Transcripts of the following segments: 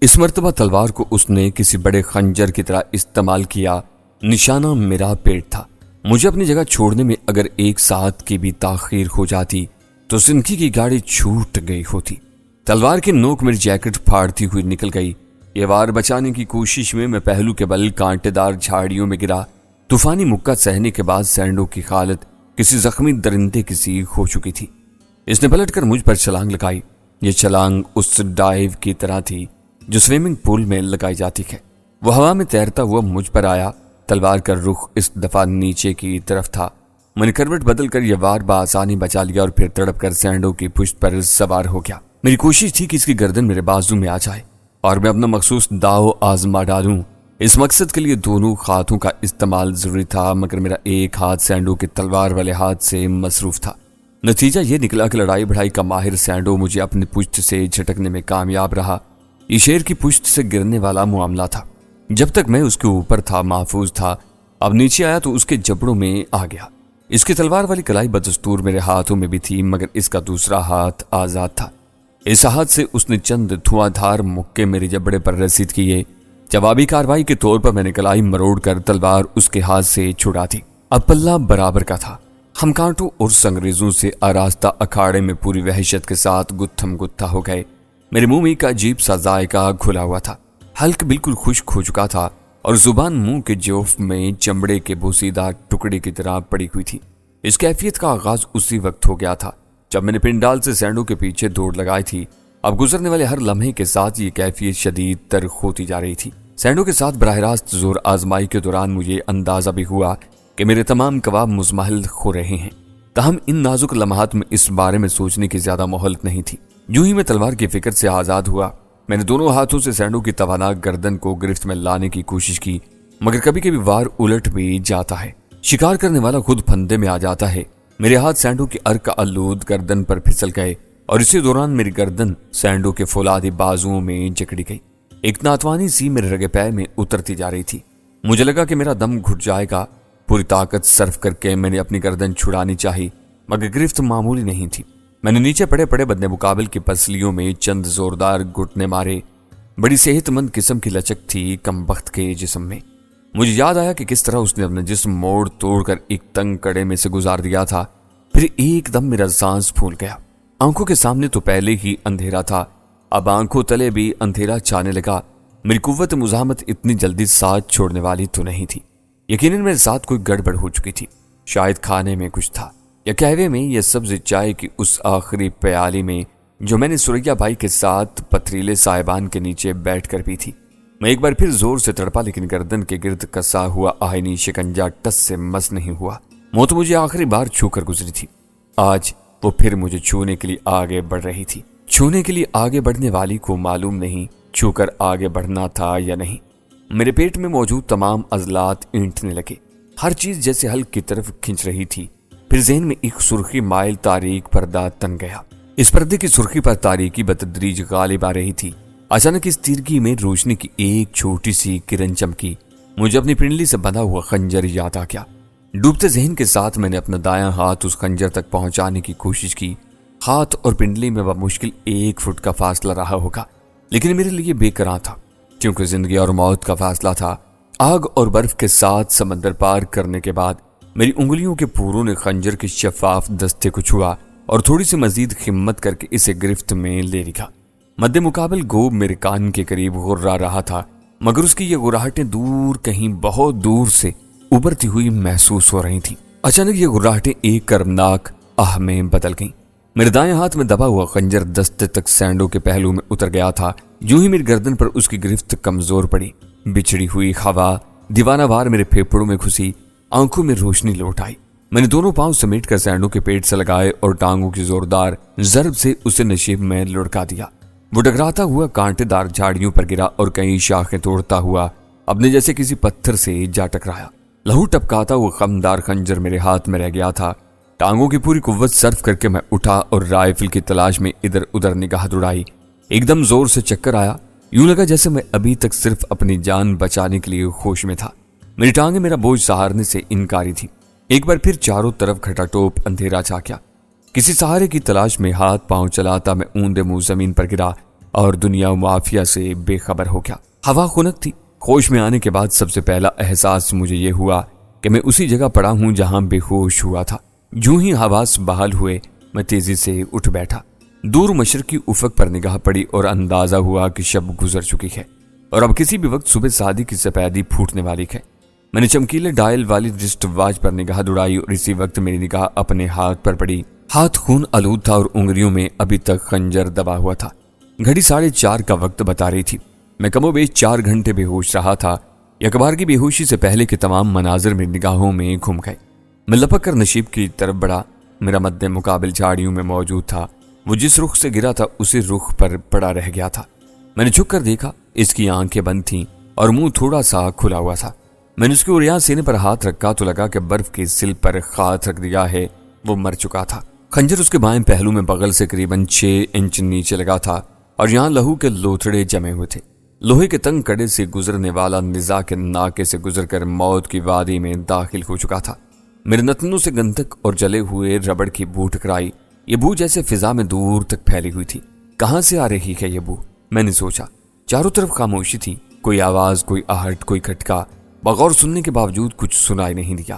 اس مرتبہ تلوار کو اس نے کسی بڑے خنجر کی طرح استعمال کیا۔ نشانہ میرا پیٹ تھا۔ مجھے اپنی جگہ چھوڑنے میں اگر ایک ساتھ کی بھی تاخیر ہو جاتی تو زندگی کی گاڑی چھوٹ گئی ہوتی۔ تلوار کی نوک میری جیکٹ پھاڑتی ہوئی نکل گئی۔ یہ وار بچانے کی کوشش میں پہلو کے بل کانٹے دار جھاڑیوں میں گرا۔ طوفانی مکہ سہنے کے بعد سینڈو کی حالت کسی زخمی درندے کی سی ہو چکی تھی۔ اس نے پلٹ کر مجھ پر چھلانگ لگائی۔ یہ چھلانگ اس ڈائیو کی طرح تھی جو سوئمنگ پول میں لگائی جاتی ہے۔ وہ ہوا میں تیرتا ہوا مجھ پر آیا۔ تلوار کا رخ اس دفعہ نیچے کی طرف تھا۔ میں نے کروٹ بدل کر یہ وار بآسانی بچا لیا اور پھر تڑپ کر سینڈو کی پشت پر سوار ہو گیا۔ میری کوشش تھی کہ اس کی گردن میرے بازو میں آ جائے اور میں اپنا مخصوص داؤ آزما ڈالوں۔ اس مقصد کے لیے دونوں ہاتھوں کا استعمال ضروری تھا، مگر میرا ایک ہاتھ سینڈو کے تلوار والے ہاتھ سے مصروف تھا۔ نتیجہ یہ نکلا کہ لڑائی بڑھائی کا ماہر سینڈو مجھے اپنی پشت سے جھٹکنے میں کامیاب رہا۔ یہ شیر کی پشت سے گرنے والا معاملہ تھا۔ جب تک میں اس کے اوپر تھا محفوظ تھا، اب نیچے آیا تو اس کے جبڑوں میں آ گیا۔ اس کی تلوار والی کلائی بدستور میرے ہاتھوں میں بھی تھی، مگر اس کا دوسرا ہاتھ آزاد تھا۔ اس ہاتھ سے اس نے چند دھواں دھار مکے میرے جبڑے پر رسید کیے۔ جوابی کارروائی کے طور پر میں نے کلائی مروڑ کر تلوار اس کے ہاتھ سے چھڑا دی۔ اب پلہ برابر کا تھا۔ ہم کانٹوں اور سنگریزوں سے آراستہ اکھاڑے میں پوری وحشت کے ساتھ گتھم گتھا ہو گئے۔ میرے منہ میں ایک عجیب سا ذائقہ گھلا ہوا تھا۔ حلق بالکل خشک ہو چکا تھا اور زبان منہ کے جوف میں چمڑے کے بوسیدہ ٹکڑے کی طرح پڑی ہوئی تھی۔ اس کیفیت کا آغاز اسی وقت ہو گیا تھا جب میں نے پنڈال سے سینڈو کے پیچھے دوڑ لگائی تھی۔ اب گزرنے والے ہر لمحے کے ساتھ یہ کیفیت شدید تر ہوتی جا رہی تھی۔ سینڈو کے ساتھ براہ راست زور آزمائی کے دوران مجھے اندازہ بھی ہوا کہ میرے تمام کواب مزمحل ہو رہے ہیں، تاہم ان نازک لمحات میں اس بارے میں سوچنے کی زیادہ مہلت نہیں تھی۔ یوں ہی میں تلوار کی فکر سے آزاد ہوا۔ میں نے دونوں ہاتھوں سے سینڈو کی تواناک گردن کو گرفت میں لانے کی کوشش کی، مگر کبھی کبھی وار الٹ بھی جاتا ہے۔ شکار کرنے والا خود پھندے میں آ جاتا ہے۔ میرے ہاتھ سینڈو کی ارک آلود گردن پر پھسل گئے اور اسی دوران میری گردن سینڈو کے فولادی بازوؤں میں جکڑی گئی۔ ایک ناتوانی سی میرے رگے پے میں اترتی جا رہی تھی۔ مجھے لگا کہ میرا دم گھٹ جائے گا۔ پوری طاقت صرف کر کے میں نے اپنی گردن چھڑانی چاہی، مگر گرفت معمولی نہیں تھی۔ میں نے نیچے پڑے پڑے بدن مقابل کی پسلیوں میں چند زوردار گھٹنے مارے۔ بڑی صحت مند قسم کی لچک تھی کم بخت کے جسم میں۔ مجھے یاد آیا کہ کس طرح اس نے اپنا جسم موڑ توڑ کر ایک تنگ کڑے میں سے گزار دیا تھا۔ پھر ایک دم میرا سانس پھول گیا۔ آنکھوں کے سامنے تو پہلے ہی اندھیرا تھا، اب آنکھوں تلے بھی اندھیرا چھانے لگا۔ میری قوت مزاحمت اتنی جلدی ساتھ چھوڑنے والی تو نہیں تھی۔ یقیناً میرے ساتھ کوئی گڑبڑ ہو چکی تھی۔ شاید کھانے میں کچھ تھا یا قہوے میں یا سبز چائے کی اس آخری پیالی میں جو میں نے سوریا بھائی کے ساتھ پتھریلے سائبان کے نیچے بیٹھ کر پی تھی۔ میں ایک بار پھر زور سے تڑپا، لیکن گردن کے گرد کسا ہوا آہنی شکنجا ٹس سے مس نہیں ہوا۔ موت مجھے آخری بار چھو کر گزری تھی۔ آج وہ پھر مجھے چھونے کے لیے آگے بڑھ رہی تھی۔ چھونے کے لیے آگے بڑھنے والی کو معلوم نہیں چھو کر آگے بڑھنا تھا یا نہیں۔ میرے پیٹ میں موجود تمام عضلات اینٹھنے لگے۔ ہر چیز جیسے حلق کی طرف کھنچ رہی تھی۔ پھر ذہن میں ایک سرخی مائل تاریک پردہ تن گیا۔ اس پردے کی سرخی پر تاریکی بتدریج غالب آ رہی تھی۔ اچانک اس تیرگی میں روشنی کی ایک چھوٹی سی کرن چمکی۔ مجھے اپنی پنڈلی سے بندھا ہوا خنجر یاد آ گیا۔ ڈوبتے ذہن کے ساتھ میں نے اپنا دایاں ہاتھ اس خنجر تک پہنچانے کی کوشش کی۔ ہاتھ اور پنڈلی میں بمشکل 1 فٹ کا فاصلہ رہا ہوگا، لیکن میرے لیے بے قرار تھا، کیونکہ زندگی اور موت کا فاصلہ تھا۔ آگ اور برف کے ساتھ سمندر پار کرنے کے بعد میری انگلیوں کے پوروں نے خنجر کے شفاف دستے کو چھوا اور تھوڑی سی مزید ہمت کر کے اسے گرفت میں لے لیا۔ مد مقابل گوب میرے کان کے قریب غرا رہا تھا، مگر اس کی یہ غراہٹیں دور، کہیں بہت دور سے ابھرتی ہوئی محسوس ہو رہی تھیں۔ اچانک یہ غراہٹیں ایک کربناک آہ میں بدل گئیں۔ میرے دائیں ہاتھ میں دبا ہوا خنجر دستے تک سینڈو کے پہلو میں اتر گیا تھا۔ یوں ہی میری گردن پر اس کی گرفت کمزور پڑی۔ بچھڑی ہوئی ہوا دیوانہ وار میرے پھیپھڑوں میں گھسی، آنکھوں میں روشنی لوٹ آئی۔ میں نے دونوں پاؤں سمیٹ کر سینڈو کے پیٹ سے لگائے اور ٹانگوں کی زوردار ضرب سے اسے نشیب میں لڑکا دیا۔ وہ ڈگراتا ہوا کانٹے دار جھاڑیوں پر گرا اور کئی شاخیں توڑتا ہوا اپنے جیسے کسی پتھر سے جا ٹکرایا۔ لہو ٹپکاتا ہوا خمدار خنجر میرے ہاتھ میں رہ گیا تھا۔ ٹانگوں کی پوری قوت صرف کر کے میں اٹھا اور رائفل کی تلاش میں ادھر ادھر نگاہ دوڑائی۔ ایک دم زور سے چکر آیا، یوں لگا جیسے میں ابھی تک صرف اپنی جان بچانے کے لیے ہوش میں تھا۔ میری ٹانگیں میرا بوجھ سہارنے سے انکاری تھی۔ ایک بار پھر چاروں طرف گھٹا ٹوپ اندھیرا چھا گیا۔ کسی سہارے کی تلاش میں ہاتھ پاؤں چلاتا میں اوندے منہ زمین پر گرا اور دنیا معافیہ سے بے خبر ہو گیا۔ ہوا خنک تھی۔ ہوش میں آنے کے بعد سب سے پہلا احساس مجھے یہ ہوا کہ میں اسی جگہ پڑا ہوں جہاں بے ہوش ہوا تھا۔ جو ہی حواس بحال ہوئے میں تیزی سے اٹھ بیٹھا۔ دور مشرقی افق پر نگاہ پڑی اور اندازہ ہوا کہ شب گزر چکی ہے اور اب کسی بھی وقت صبح شادی کی سفیدی پھوٹنے والی ہے۔ میں نے چمکیلے ڈائل والی رسٹ واچ پر نگاہ دوڑائی اور اسی وقت میری نگاہ اپنے ہاتھ پر پڑی۔ ہاتھ خون آلود تھا اور انگلیوں میں ابھی تک خنجر دبا ہوا تھا۔ گھڑی 4:30 کا وقت بتا رہی تھی۔ میں کم و بیش 4 گھنٹے بے ہوش رہا تھا۔ اخبار کی بے ہوشی سے پہلے کے تمام مناظر میری نگاہوں میں گھوم گئے۔ میں لپک کر نشیب کی طرف بڑھا۔ میرا مد مقابل جھاڑیوں میں موجود تھا۔ وہ جس رخ سے گرا تھا اسی رخ پر پڑا رہ گیا تھا۔ میں نے جھک کر دیکھا، اس کی آنکھیں بند تھیں اور منہ تھوڑا سا کھلا ہوا تھا۔ میں نے اس کے اوریاں سینے پر ہاتھ رکھا تو لگا کہ برف کی سل پر ہاتھ رکھ دیا ہے۔ وہ مر چکا تھا۔ خنجر اس کے بائیں پہلو میں بغل سے قریباً 6 انچ نیچے لگا تھا اور یہاں لہو کے لوتھڑے جمے ہوئے تھے۔ لوہے کے تنگ کڑے سے گزرنے والا نزاع کے ناکے سے گزر کر موت کی وادی میں داخل ہو چکا تھا۔ میرے نتنوں سے گندھک اور جلے ہوئے ربڑ کی بو ٹکرائی۔ یہ بو جیسے فضا میں دور تک پھیلی ہوئی تھی۔ کہاں سے آ رہی ہے یہ بو؟ میں نے سوچا۔ چاروں طرف خاموشی تھی۔ کوئی آواز، کوئی آہٹ، کوئی کھٹکا بغور سننے کے باوجود کچھ سنائی نہیں دیا۔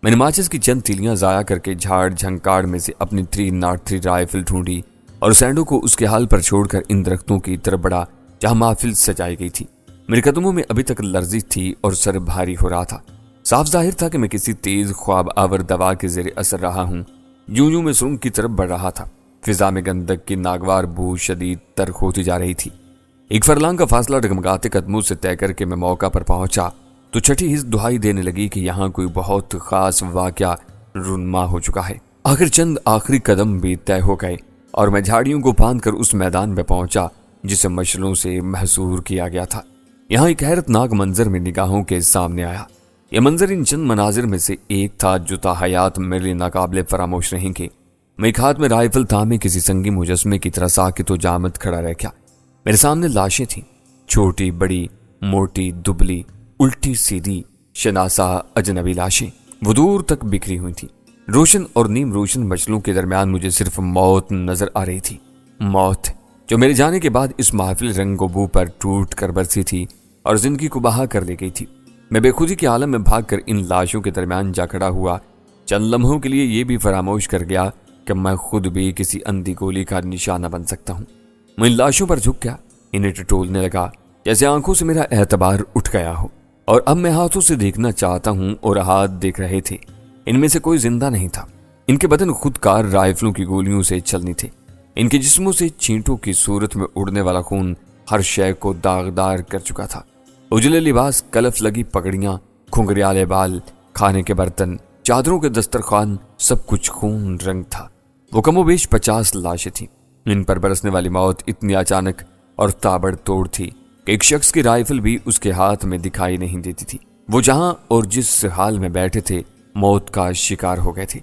میں نے ماچس کی چند تیلیاں ضائع کر کے جھاڑ جھنکاڑ میں سے اپنی 303 رائفل ڈھونڈی اور سینڈو کو اس کے حال پر چھوڑ کر ان درختوں کی طرف بڑھا جہاں محفل سجائی گئی تھی۔ میرے قدموں میں ابھی تک لرزش تھی اور سر بھاری ہو رہا تھا۔ صاف ظاہر تھا کہ میں کسی تیز خواب آور دوا کے زیر اثر رہا ہوں۔ یوں میں سرنگ کی طرف بڑھ رہا تھا۔ فضا میں گندک کی ناگوار بو شدید تر ہوتی جا رہی تھی۔ ایک فرلانگ کا فاصلہ ڈگمگاتے قدموں سے طے کر کے میں موقع پر پہنچا تو چھٹی حس دہائی دینے لگی کہ یہاں کوئی بہت خاص واقعہ رونما ہو چکا ہے۔ آخر چند آخری قدم بھی طے ہو گئے اور میں جھاڑیوں کو باندھ کر اس میدان میں پہنچا جسے مشلوں سے محصور کیا گیا تھا۔ یہاں ایک حیرت ناک منظر میں نگاہوں کے سامنے آیا۔ یہ منظر ان چند مناظر میں سے ایک تھا جو تا حیات میرے لیے ناقابل فراموش رہیں گے۔ میں ایک ہاتھ میں رائفل تھامے کسی سنگی مجسمے کی طرح ساکت و جامد کھڑا رہ گیا۔ میرے سامنے لاشیں تھیں، چھوٹی بڑی، موٹی دبلی، الٹی سیدھی، شناسا اجنبی لاشیں۔ وہ دور تک بکھری ہوئی تھیں۔ روشن اور نیم روشن مچلوں کے درمیان مجھے صرف موت نظر آ رہی تھی۔ موت جو میرے جانے کے بعد اس محفل رنگ و بو پر ٹوٹ کر برسی تھی اور زندگی کو بہا کر لے گئی تھی۔ میں بے خودی کے عالم میں بھاگ کر ان لاشوں کے درمیان جا کھڑا ہوا۔ چند لمحوں کے لیے یہ بھی فراموش کر گیا کہ میں خود بھی کسی اندھی گولی کا نشانہ بن سکتا ہوں۔ میں ان لاشوں پر جھک گیا، انہیں ٹٹولنے لگا جیسے آنکھوں سے میرا اعتبار اٹھ گیا ہو، اور اب میں ہاتھوں سے دیکھنا چاہتا ہوں اور ہاتھ دیکھ رہے تھے۔ ان میں سے کوئی زندہ نہیں تھا۔ ان کے بدن خود کار رائفلوں کی گولیوں سے چلنی تھے۔ ان کے جسموں سے چینٹوں کی صورت میں اڑنے والا خون ہر شے کو داغدار کر چکا تھا۔ اجلے لباس، کلف لگی پگڑیاں، کھنگریالے بال، کھانے کے برتن، چادروں کے دسترخوان، سب کچھ خون رنگ تھا۔ وہ کم و بیش 50 لاشیں تھیں۔ ان پر برسنے والی موت اتنی اچانک اور تابڑ توڑ تھی کہ ایک شخص کی رائفل بھی اس کے ہاتھ میں دکھائی نہیں دیتی تھی۔ وہ جہاں اور جس حال میں بیٹھے تھے موت کا شکار ہو گئے تھے۔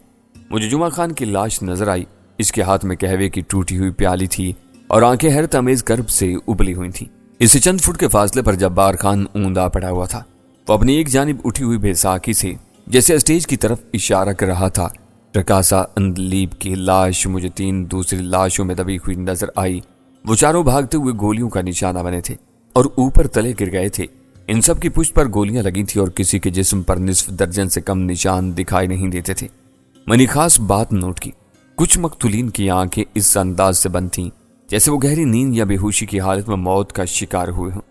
مجھے جمعہ خان کی لاش نظر آئی۔ اس کے ہاتھ میں قہوے کی ٹوٹی ہوئی پیالی تھی اور آنکھیں حیرت امیز کرب سے ابلی ہوئی تھیں۔ اس سے چند فٹ کے فاصلے پر جبار خان اوندا پڑا ہوا تھا۔ وہ اپنی ایک جانب اٹھی ہوئی بیساکھی سے جیسے اسٹیج کی طرف اشارہ کر رہا تھا۔ رکاسا اندلیب کی لاش مجھے 3 دوسری لاشوں میں دبی ہوئی نظر آئی۔ وہ چاروں بھاگتے ہوئے گولیوں کا نشانہ بنے تھے اور اوپر تلے گر گئے تھے۔ ان سب کی پشت پر گولیاں لگی تھیں اور کسی کے جسم پر نصف درجن سے کم نشان دکھائی نہیں دیتے تھے۔ میں نے خاص بات نوٹ کی، کچھ مقتولین کی آنکھیں اس انداز سے بند تھیں جیسے وہ گہری نیند یا بے ہوشی کی حالت میں موت کا شکار ہوئے ہوں۔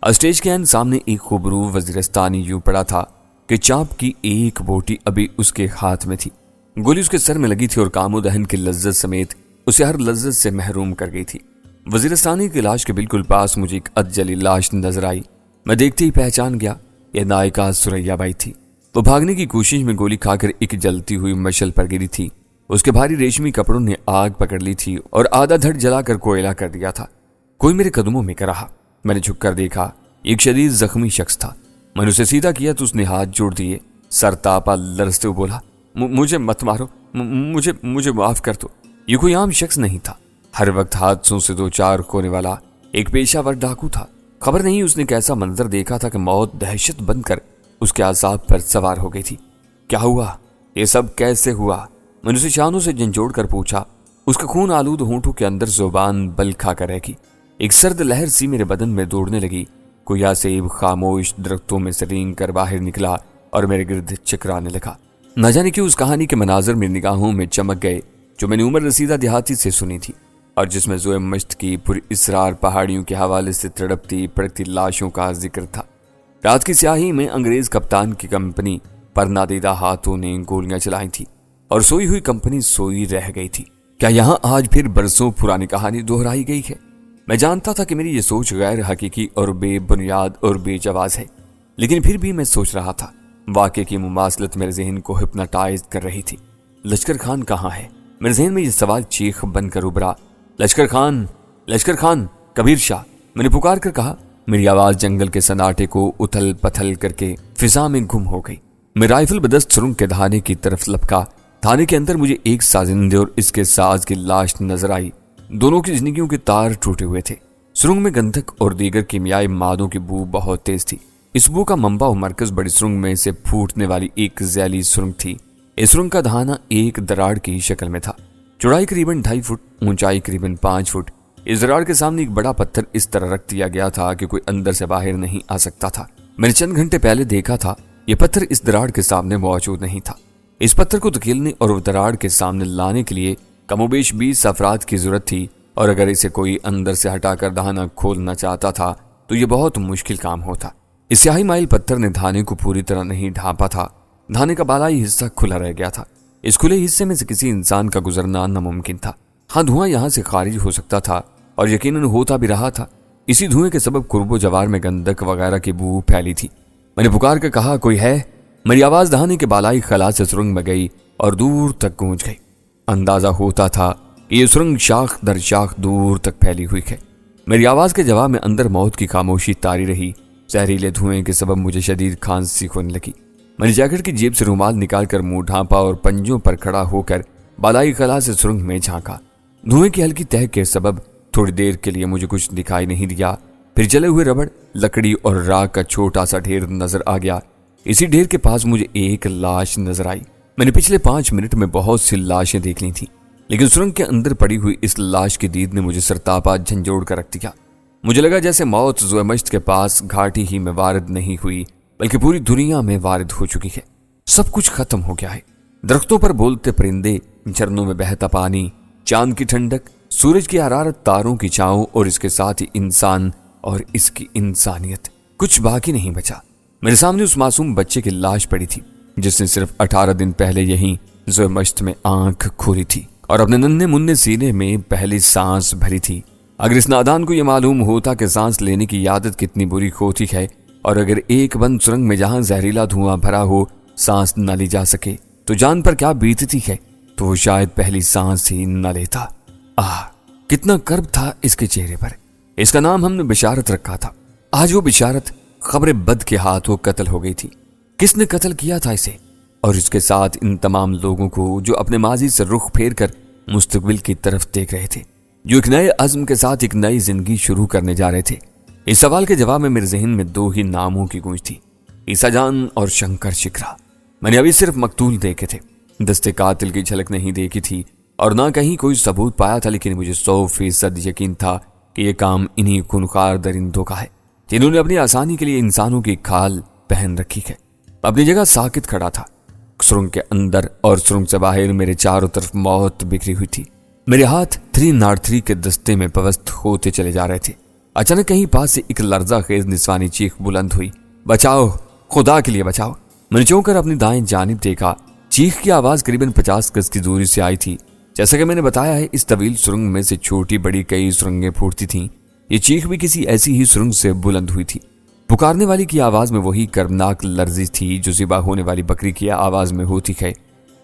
اسٹیج کے سامنے ایک خوبرو وزیرستانی یوں پڑا تھا کہ چاپ کی ایک بوٹی ابھی اس کے ہاتھ میں تھی۔ گولی اس کے سر میں لگی تھی اور کام و دہن کی لذت سمیت اسے ہر لذت سے محروم کر گئی تھی۔ وزیرستانی کی لاش کے بالکل پاس مجھے ایک ادجلی لاش نظر آئی۔ میں دیکھتے ہی پہچان گیا، یہ نائکا سریا بائی تھی۔ وہ بھاگنے کی کوشش میں گولی کھا کر ایک جلتی ہوئی مشل پر گری تھی۔ اس کے بھاری ریشمی کپڑوں نے آگ پکڑ لی تھی اور آدھا دھڑ جلا کر کوئلہ کر دیا تھا۔ کوئی میرے قدموں میں رہا۔ میں نے جھک کر دیکھا، ایک شدید زخمی شخص تھا۔ میں نے اسے سیدھا کیا تو اس نے ہاتھ جوڑ دیے، سر تاپا لرزتے ہوئے بولا، مجھے مت مارو، مجھے معاف کر دو۔ یہ کوئی عام شخص نہیں تھا، ہر وقت حادثوں سے 2-4 ہونے والا ایک پیشہ ور ڈاکو تھا۔ خبر نہیں اس نے کیسا منظر دیکھا تھا کہ موت دہشت بن کر اس کے اعصاب پر سوار ہو گئی تھی۔ کیا ہوا؟ یہ سب کیسے ہوا؟ میں نے اسے شانوں سے جھنجھوڑ کر پوچھا۔ اس کا خون آلود ہونٹوں کے اندر زبان بل کھا کر رہ گئی۔ ایک سرد لہر سی میرے بدن میں دوڑنے لگی. کوئی آسیب خاموش درختوں میں سے رینگ کر باہر نکلا اور میرے گرد چکرانے لگا. نہ جانے کیوں اس کہانی کے مناظر میری نگاہوں میں چمک گئے جو میں نے عمر رسیدہ دیہاتی سے سنی تھی اور جس میں زوئے مشت کی پر اسرار پہاڑیوں کے حوالے سے تڑپتی پڑتی لاشوں کا ذکر تھا. رات کی سیاہی میں انگریز کپتان کی کمپنی پر نادیدہ ہاتھوں نے گولیاں چلائی تھی اور سوئی ہوئی کمپنی سوئی رہ گئی تھی. کیا یہاں آج پھر برسوں پرانی کہانی دہرائی گئی ہے؟ میں جانتا تھا کہ میری یہ سوچ غیر حقیقی اور بے بنیاد اور بے جواز ہے، لیکن پھر بھی میں سوچ رہا تھا. واقعے کی مماثلت میرے ذہن کو ہپناٹائز کر رہی تھی. لشکر خان کہاں ہے؟ میرے ذہن میں یہ سوال چیخ بن کر ابھرا. لشکر خان، لشکر خان، کبیر شاہ، میں نے پکار کر کہا. میری آواز جنگل کے سناٹے کو اتھل پتھل کر کے فضا میں گم ہو گئی. میں رائفل بدست سرنگ کے دھانے کی طرف لپکا. دھانے کے اندر مجھے ایک سازندے اور اس کے ساز کی لاش نظر آئی. دونوں کی زندگیوں کے تار ٹوٹے ہوئے تھے. سرنگ میں گندھک اور دیگر کیمیائی مادوں کی بو بہت تیز تھی. اس بو کا منبع و مرکز بڑی سرنگ میں سے پھوٹنے والی ایک ذیلی سرنگ تھی. اس سرنگ کا دھانا ایک دراڑ کی شکل میں تھا. چوڑائی قریباً 2.5 فٹ، اونچائی قریباً 5 فٹ. اس دراڑ کے سامنے ایک بڑا پتھر اس طرح رکھ دیا گیا تھا کہ کوئی اندر سے باہر نہیں آ سکتا تھا. میں نے چند گھنٹے پہلے دیکھا تھا. یہ پتھر اس دراڑ کے سامنے موجود نہیں تھا. اس پتھر کو دھکیلنے اور وہ دراڑ کے سامنے لانے کے لیے کم و بیش 20 افراد کی ضرورت تھی، اور اگر اسے کوئی اندر سے ہٹا کر دھانا کھولنا چاہتا تھا تو یہ بہت مشکل کام ہوتا. اس سیاہی مائل پتھر نے دھانے کو پوری طرح نہیں ڈھانپا تھا. دھانے کا بالائی حصہ کھلا رہ گیا تھا. اس کھلے حصے میں سے کسی انسان کا گزرنا ناممکن تھا. ہاں، دھواں یہاں سے خارج ہو سکتا تھا اور یقیناً ہوتا بھی رہا تھا. اسی دھوئیں کے سبب قرب و جوار میں گندک وغیرہ کی بو پھیلی تھی. میں نے پکار کر کہا، کوئی ہے؟ میری آواز دہانے کے بالائی خلا سے سرنگ میں گئی اور دور تک گونج گئی. اندازہ ہوتا تھا کہ یہ سرنگ شاخ در شاخ دور تک پھیلی ہوئی ہے. میری آواز کے جواب میں اندر موت کی خاموشی طاری رہی. زہریلے دھوئیں کے سبب مجھے شدید کھانسی ہونے لگی. میں نے جیکٹ کی جیب سے رومال نکال کر منہ ڈھانپا اور پنجوں پر کھڑا ہو کر بالائی خلا سے سرنگ میں جھانکا. دھوئیں کی ہلکی تہ کے سبب تھوڑی دیر کے لیے مجھے کچھ دکھائی نہیں دیا. پھر جلے ہوئے ربڑ، لکڑی اور راکھ کا چھوٹا سا ڈھیر نظر آ گیا. اسی ڈھیر کے پاس مجھے ایک لاش نظر آئی. میں نے پچھلے 5 منٹ میں بہت سی لاشیں دیکھ لی تھیں، لیکن سرنگ کے اندر پڑی ہوئی اس لاش کی دید نے مجھے سرتاپا جھنجھوڑ کر رکھ دیا. مجھے لگا جیسے موت زوئے مشت کے پاس گھاٹی ہی میں وارد نہیں ہوئی بلکہ پوری دنیا میں وارد ہو چکی ہے. سب کچھ ختم ہو گیا ہے. درختوں پر بولتے پرندے، جھرنوں میں بہتا پانی، چاند کی ٹھنڈک، سورج کی حرارت، تاروں کی چھاؤں اور اس کے ساتھ ہی انسان اور اس کی انسانیت. کچھ باقی نہیں بچا. میرے سامنے اس معصوم بچے کی لاش پڑی تھی جس نے صرف 18 دن پہلے یہیں زوئے مشت میں آنکھ کھولی تھی اور اپنے ننھے منھے سینے میں پہلی سانس بھری تھی. اگر اس نادان کو یہ معلوم ہوتا کہ سانس لینے کی عادت کتنی بری ہوتی ہے، اور اگر ایک بند سرنگ میں جہاں زہریلا دھواں بھرا ہو سانس نہ لی جا سکے تو جان پر کیا بیتتی ہے، تو وہ شاید پہلی سانس ہی نہ لیتا. کتنا کرب تھا اس کے چہرے پر. اس کا نام ہم نے بشارت رکھا تھا. آج وہ بشارت خبر بد کے ہاتھوں قتل ہو گئی تھی. کس نے قتل کیا تھا اسے اور اس کے ساتھ ان تمام لوگوں کو جو اپنے ماضی سے رخ پھیر کر مستقبل کی طرف دیکھ رہے تھے، جو ایک نئے عزم کے ساتھ ایک نئی زندگی شروع کرنے جا رہے تھے؟ اس سوال کے جواب میں میرے ذہن میں 2 ہی ناموں کی گونج تھی، عیسیٰ جان اور شنکر شکرا. میں نے ابھی صرف مقتول دیکھے تھے، دستے قاتل کی جھلک نہیں دیکھی تھی اور نہ کہیں کوئی ثبوت پایا تھا، لیکن مجھے 100% یقین تھا کہ یہ کام انہی خونخوار درندوں کا ہے جنہوں نے اپنی آسانی کے لیے انسانوں کی کھال پہن رکھی ہے. اپنی جگہ ساکت کھڑا تھا. سرنگ کے اندر اور سرنگ سے باہر میرے چاروں طرف موت بکھری ہوئی تھی. میرے ہاتھ 303 کے دستے میں پوست ہوتے چلے جا رہے تھے. اچانک کہیں پاس سے ایک لرزہ خیز نسوانی چیخ بلند ہوئی، بچاؤ، خدا کے لیے بچاؤ. میں نے چونک کر اپنی دائیں جانب دیکھا. چیخ کی آواز قریباً 50 گز کی دوری سے آئی تھی. جیسا کہ میں نے بتایا ہے، اس طویل سرنگ میں سے چھوٹی بڑی کئی سرنگیں پھوٹتی تھیں. یہ چیخ بھی کسی ایسی ہی سرنگ سے بلند ہوئی تھی. پکارنے والی کی آواز میں وہی کربناک لرزش تھی جو ذبح ہونے والی بکری کی آواز میں ہوتی ہے.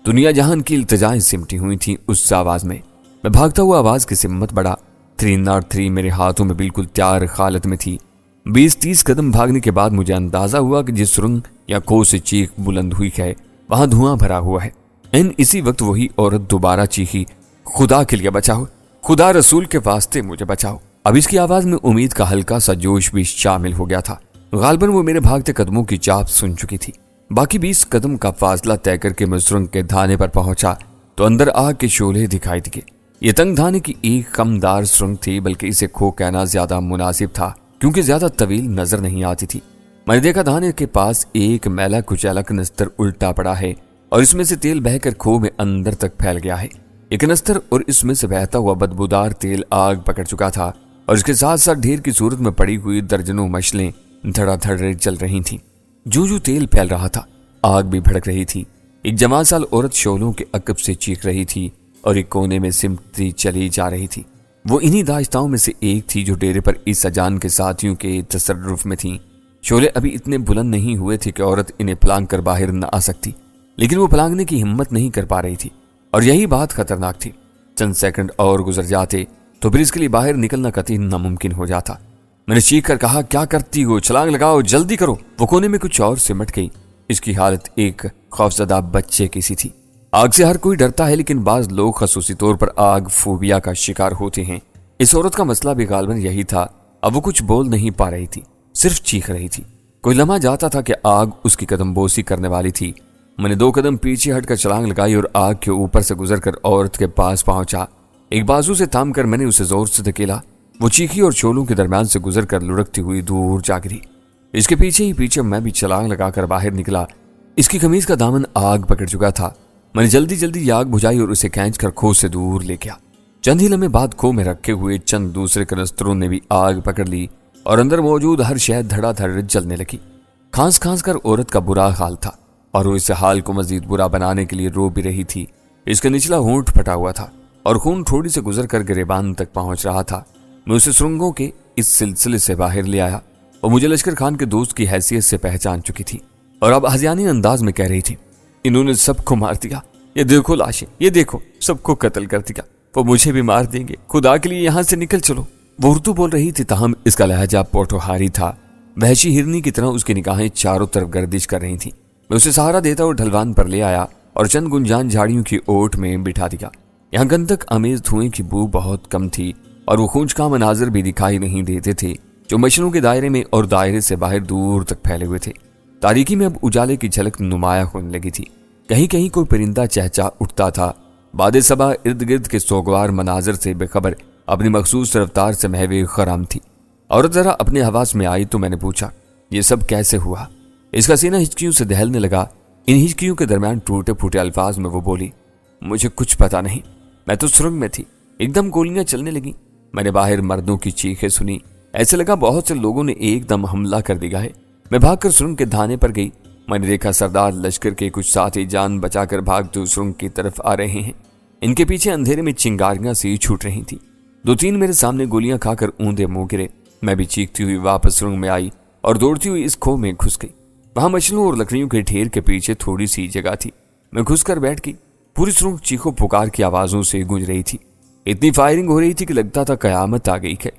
دنیا جہان کی التجائیں سمٹی ہوئی تھیں اس آواز میں. میں بھاگتا ہوا آواز کی سمت بڑھا. 303 میرے ہاتھوں میں بالکل تیار حالت میں تھی. 20-30 قدم بھاگنے کے بعد مجھے اندازہ ہوا کہ جس سرنگ یا کھو سے چیخ بلند ہوئی ہے وہاں دھواں بھرا ہوا ہے. اسی وقت وہی عورت دوبارہ چیخی، خدا کے لیے بچاؤ، خدا رسول کے واسطے مجھے بچاؤ. اب اس کی آواز میں امید کا ہلکا سا جوش بھی شامل ہو گیا تھا. غالباً وہ میرے بھاگتے قدموں کی چاپ سن چکی تھی. باقی 20 قدم کا فاصلہ طے کر کے میں سرنگ کے دھانے پر پہنچا تو اندر آگ کے شعلے دکھائی دیے. یہ تنگ دھانے کی ایک خمدار سرنگ تھی، بلکہ اسے کھو کہنا زیادہ مناسب تھا کیونکہ زیادہ طویل نظر نہیں آتی تھی۔ میں نے دیکھا دھانے کے پاس ایک میلا کچیلا کنستر الٹا پڑا ہے اور اس میں سے تیل بہہ کر کھو میں اندر تک پھیل گیا ہے۔ یہ کنستر اور اس میں سے بہتا ہوا بدبودار تیل آگ پکڑ چکا تھا اور اس کے ساتھ ساتھ ڈھیر کی صورت میں پڑی ہوئی درجنوں مشلیں دھڑا دھڑ چل رہی تھیں۔ جو جو تیل پھیل رہا تھا، آگ بھی بھڑک رہی تھی۔ ایک جوان سال عورت شعلوں کے عقب سے چیخ رہی تھی اور ایک کونے میں سمٹتی چلی جا رہی تھی۔ وہ انہی داشتاؤں میں سے ایک تھی جو ڈیرے پر عیسیٰ جان کے ساتھیوں کے تصرف میں تھیں۔ شعلے ابھی اتنے بلند نہیں ہوئے تھے کہ عورت انہیں پلانگ کر باہر نہ آ سکتی، لیکن وہ پلانگنے کی ہمت نہیں کر پا رہی تھی اور یہی بات خطرناک تھی۔ چند سیکنڈ اور گزر جاتے تو پھر اس کے لیے باہر نکلنا قطعی ناممکن ہو جاتا۔ میں نے چیخ کر کہا، کیا کرتی ہو؟ چھلانگ لگاؤ، جلدی کرو۔ وہ کونے میں کچھ اور سمٹ گئی۔ اس کی حالت ایک خوفزدہ بچے کی سی تھی۔ آگ سے ہر کوئی ڈرتا ہے، لیکن بعض لوگ خصوصی طور پر آگ فوبیا کا شکار ہوتے ہیں۔ اس عورت کا مسئلہ بھی غالباً یہی تھا۔ اب وہ کچھ بول نہیں پا رہی تھی، صرف چیخ رہی تھی۔ کوئی لمحہ جاتا تھا کہ آگ اس کی قدم بوسی کرنے والی تھی۔ میں نے 2 قدم پیچھے ہٹ کر چھلانگ لگائی اور آگ کے اوپر سے گزر کر عورت کے پاس پہنچا۔ ایک بازو سے تھام کر میں نے اسے زور سے دھکیلا۔ وہ چیخی اور شعلوں کے درمیان سے گزر کر لڑکتی ہوئی دور جا گری۔ اس کے پیچھے ہی پیچھے میں بھی چھلانگ لگا کر باہر نکلا۔ اس کی قمیض کا دامن آگ پکڑ چکا تھا۔ میں نے جلدی جلدی آگ بجھائی اور اسے کھینچ کر کھو سے دور لے گیا۔ چند ہی لمحے بعد کھو میں رکھے ہوئے چند دوسرے کنستروں نے بھی آگ پکڑ لی اور اندر موجود ہر شے دھڑا دھڑ جلنے لگی۔ کھانس کھانس کر عورت کا برا حال تھا اور وہ اس حال کو مزید برا بنانے کے لیے رو بھی رہی تھی۔ اس کا نچلا ہونٹ پھٹا ہوا تھا اور خون تھوڑی سے گزر کر گریبان تک پہنچ رہا تھا۔ میں اسے سرنگوں کے اس سلسلے سے باہر لے آیا اور مجھے لشکر خان کے دوست کی حیثیت سے پہچان چکی تھی اور اب ہذیانی انداز میں کہہ رہی تھی، انہوں نے سب کو مار دیا، یہ دیکھو لاشیں، یہ دیکھو، سب کو قتل کر دیا، وہ مجھے بھی مار دیں گے، خدا کے لیے یہاں سے نکل چلو۔ وہ اردو بول رہی تھی، تاہم اس کا لہجہ پوٹوہاری تھا۔ وحشی ہرنی کی طرح اس کی نگاہیں چاروں طرف گردش کر رہی تھیں۔ میں اسے سہارا دیتا اور ڈھلوان پر لے آیا اور چند گنجان جھاڑیوں کی اوٹ میں بٹھا دیا۔ یہاں گندک آمیز دھوئیں کی بو بہت کم تھی اور وہ خونچکا مناظر بھی دکھائی نہیں دیتے تھے جو مشنوں کے دائرے میں اور دائرے سے باہر دور تک پھیلے ہوئے تھے۔ تاریکی میں اب اجالے کی جھلک نمایاں ہونے لگی تھی۔ کہیں کہیں کوئی پرندہ چہچہا اٹھتا تھا۔ باد صبا ارد گرد کے سوگوار مناظر سے بے خبر اپنی مخصوص رفتار سے محو خرام تھی۔ عورت ذرا اپنے حواس میں آئی تو میں نے پوچھا، یہ سب کیسے ہوا؟ اس کا سینہ ہچکیوں سے دہلنے لگا۔ ان ہچکیوں کے درمیان ٹوٹے پھوٹے الفاظ میں وہ بولی، مجھے کچھ پتا نہیں، میں تو سرنگ میں تھی، ایک دم گولیاں چلنے لگیں، میں نے باہر مردوں کی چیخیں سنی، ایسے لگا بہت سے لوگوں نے ایک دم حملہ کر دیا ہے۔ میں بھاگ کر سرنگ کے دھانے پر گئی۔ میں نے دیکھا سردار لشکر کے کچھ ساتھی جان بچا کر بھاگتے سرنگ کی طرف آ رہے ہیں۔ ان کے پیچھے اندھیرے میں چنگاریاں سی چھوٹ رہی تھی۔ 2-3 میرے سامنے گولیاں کھا کر اوندے منہ گرے۔ میں بھی چیختی ہوئی واپس سرنگ میں آئی اور دوڑتی ہوئی اس کھو میں گھس گئی۔ وہاں مچھلوں اور لکڑیوں کے ڈھیر کے پیچھے تھوڑی سی جگہ تھی۔ میں گھس کر بیٹھ گئی۔ پوری سرنگ چیخو پکار کی آوازوں سے گونج رہی تھی۔ اتنی فائرنگ ہو رہی تھی کہ لگتا تھا قیامت آ گئی ہے۔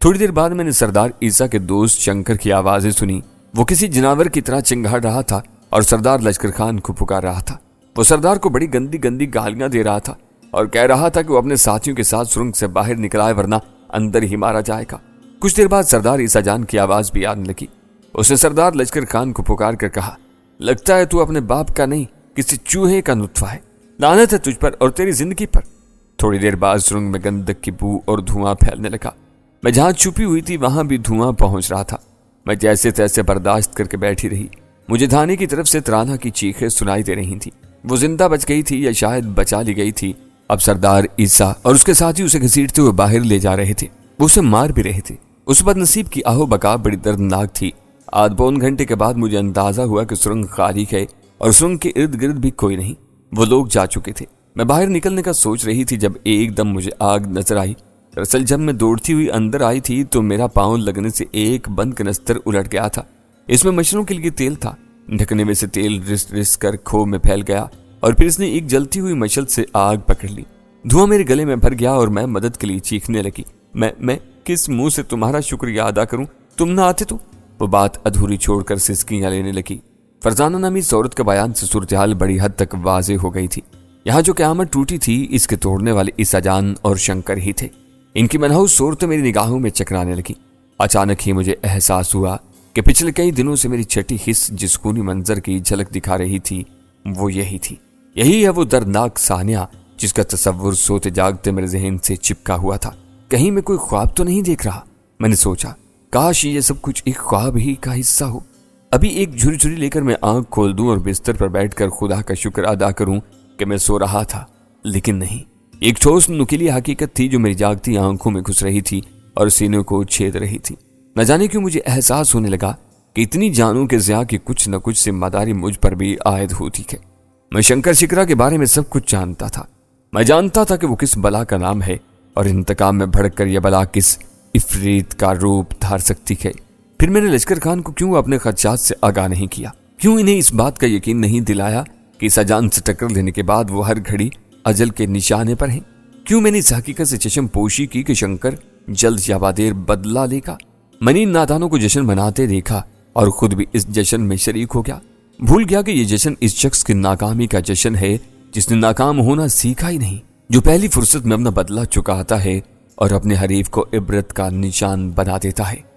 تھوڑی دیر بعد میں نے سردار عیسیٰ کے دوست شنکر کی آوازیں سنی۔ وہ کسی جناور کی طرح چنگھاڑ رہا تھا اور سردار لشکر خان کو پکار رہا تھا۔ وہ سردار کو بڑی گندی گندی گالیاں دے رہا تھا اور کہہ رہا تھا کہ وہ اپنے ساتھیوں کے ساتھ سرنگ سے باہر نکلا ہے ورنہ اندر ہی مارا جائے گا۔ کچھ دیر بعد سردار عیسیٰ جان کی آواز بھی آنے لگی۔ اس نے سردار لشکر خان کو پکار کر کہا، لگتا ہے تو اپنے باپ کا نہیں کسی چوہے کا نطفہ ہے، لعنت ہے تجھ پر اور تیری زندگی پر۔ تھوڑی دیر بعد سرنگ میں گندک کی بو اور دھواں پھیلنے لگا۔ میں جہاں چھپی ہوئی تھی وہاں بھی دھواں پہنچ رہا تھا۔ میں جیسے تیسے برداشت کر کے بیٹھی رہی۔ مجھے دھانے کی طرف سے ترانہ کی چیخیں سنائی دے رہی تھیں۔ وہ زندہ بچ گئی تھی یا شاید بچا لی گئی تھی۔ اب سردار عیسیٰ اور اس کے ساتھی اسے گھسیٹتے ہوئے باہر لے جا رہے تھے۔ وہ اسے مار بھی رہے تھے۔ اس بد نصیب کی آہو بکا بڑی دردناک تھی۔ آدھ پون گھنٹے کے بعد مجھے اندازہ ہوا کہ سرنگ خالی ہے اور سرنگ کے ارد گرد بھی کوئی نہیں، وہ لوگ جا چکے تھے۔ میں باہر نکلنے کا سوچ رہی تھی جب ایک دم مجھے آگ نظر آئی۔ دراصل جب میں دوڑتی ہوئی اندر آئی تھی تو میرا پاؤں لگنے سے ایک بند کنستر الٹ گیا تھا۔ اس میں مچھروں کے لیے تیل تھا۔ ڈھکنے میں سے تیل رس رس کر کھو میں پھیل گیا اور پھر اس نے ایک جلتی ہوئی مشعل سے آگ پکڑ لی۔ دھواں میرے گلے میں بھر گیا اور میں مدد کے لیے چیخنے لگی، میں کس منہ سے تمہارا شکریہ ادا کروں، تم نہ آتے تو۔ وہ بات ادھوری چھوڑ کر سسکیاں لینے لگی۔ فرزانہ نامی اس عورت کے بیان سے صورتحال بڑی حد تک واضح ہو گئی تھی۔ یہاں جو قیامت ٹوٹی تھی اس کے توڑنے والے عیسیٰ جان اور شنکر ہی تھے۔ ان کی منحوس صورتیں میری نگاہوں میں چکرانے لگی۔ اچانک ہی مجھے احساس ہوا کہ پچھلے کئی دنوں سے میری چھٹی حص جس خونی منظر کی جھلک دکھا رہی تھی وہ یہی تھی۔ یہی ہے وہ دردناک سانیہ جس کا تصور سوتے جاگتے میرے ذہن سے چپکا ہوا تھا۔ کہیں میں کوئی خواب تو نہیں دیکھ رہا؟ میں نے سوچا کاش یہ سب کچھ ایک خواب ہی کا حصہ ہو۔ ابھی ایک جھری جھری لے کر میں آنکھ کھول دوں اور بستر پر بیٹھ کر خدا کا شکر ادا کروں کہ میں سو رہا تھا، لیکن نہیں۔ ایک ٹھوس نکیلی حقیقت تھی جو میری جاگتی آنکھوں میں گھس رہی تھی اور سینے کو چھید رہی تھی۔ نہ جانے کیوں مجھے احساس ہونے لگا کہ اتنی جانوں کے ضیاء کی کچھ نہ کچھ ذمہ داری مجھ پر بھی عائد ہوتی ہے۔ میں شنکر شکرا کے بارے میں سب کچھ جانتا تھا۔ میں جانتا تھا کہ وہ کس بلا کا نام ہے اور انتقام میں بھڑک کر یہ بلا کس عفریت کا روپ دھار سکتی ہے۔ پھر میں نے لشکر خان کو کیوں اپنے خدشات سے آگاہ نہیں کیا؟ کیوں انہیں اس بات کا یقین نہیں دلایا کہ اس اجان سے ٹکر لینے کے بعد وہ ہر گھڑی اجل کے نشانے پر ہیں؟ کیوں میں نے اس حقیقت سے چشم پوشی کی کہ شنکر جلد یا بادیر بدلہ لے گا؟ میں نے ان نادانوں کو جشن مناتے دیکھا اور خود بھی اس جشن میں شریک ہو گیا۔ بھول گیا کہ یہ جشن اس شخص کی ناکامی کا جشن ہے جس نے ناکام ہونا سیکھا ہی نہیں، جو پہلی فرصت میں اپنا بدلہ چکاتا ہے اور اپنے حریف کو عبرت کا نشان بنا دیتا ہے۔